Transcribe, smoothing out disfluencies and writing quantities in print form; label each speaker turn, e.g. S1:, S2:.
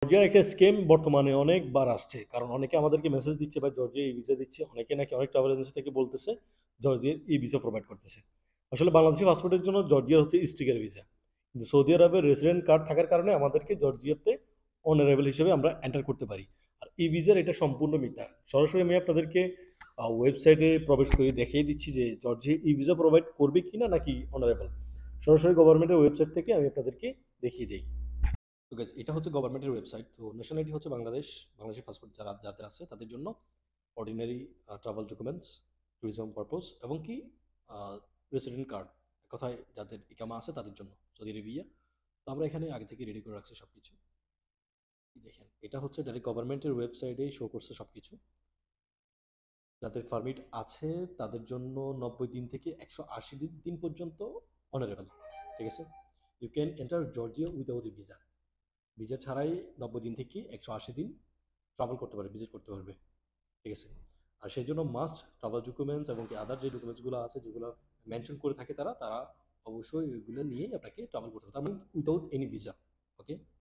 S1: জর্জিয়ার একটা স্কেম বর্তমানে অনেকবার আসছে, কারণ অনেকে আমাদেরকে মেসেজ দিচ্ছে বা জর্জিয়া ই ভিসা দিচ্ছে, অনেকে নাকি অনেক ট্রাভেল এজেন্সি থেকে বলতেছে জর্জিয়ার ই ভিসা প্রোভাইড করতেছে। আসলে বাংলাদেশি পাসপোর্টের জন্য জর্জিয়ার হচ্ছে স্টিকার ভিসা, কিন্তু সৌদি আরবের রেসিডেন্ট কার্ড থাকার কারণে আমাদেরকে জর্জিয়াতে অনারেবল হিসেবে আমরা এন্টার করতে পারি। আর ই ভিসার এটা সম্পূর্ণ মিথ্যা। সরাসরি আমি আপনাদেরকে ওয়েবসাইটে প্রবেশ করে দেখিয়ে দিচ্ছি যে জর্জিয়া ই ভিসা প্রোভাইড করবে কিনা নাকি অনারেবল। সরাসরি গভর্নমেন্টের ওয়েবসাইট থেকে আমি আপনাদেরকে দেখিয়ে দিই। তো গাইস, এটা হচ্ছে গভর্নমেন্টের ওয়েবসাইট। তো ন্যাশনালিটি হচ্ছে বাংলাদেশ। বাংলাদেশি পাসপোর্ট যাদের আছে তাদের জন্য ordinary travel documents, tourism purpose এবং কি রেসিডেন্ট কার্ড, কথায় যাদের ইকামা আছে তাদের জন্য সৌদি আরবিয়া। তো আমরা এখানে আগে থেকে রেডি করে রাখছি সব কিছু। দেখেন, এটা হচ্ছে ডাইরেক্ট গভর্নমেন্টের ওয়েবসাইটেই শো করছে সব কিছু। যাদের পারমিট আছে তাদের জন্য 90 দিন থেকে 180 দিন পর্যন্ত অনারেবল। ঠিক আছে? You can enter Georgia without a visa. Visa ছাড়াই 90 দিন থেকে 180 দিন ট্রাভেল করতে পারবে, ভিজিট করতে পারবে। ঠিক আছে? আর সেই জন্য মাস্ট ট্রাভেল ডকুমেন্টস এবং কি আদার যে ডকুমেন্টসগুলো আছে যেগুলো মেনশন করে থাকে তারা তারা অবশ্যই ওইগুলো নিয়েই আপনাকে ট্রাভেল করতে হবে, তার মানে উইদাউট এনি ভিসা। ওকে?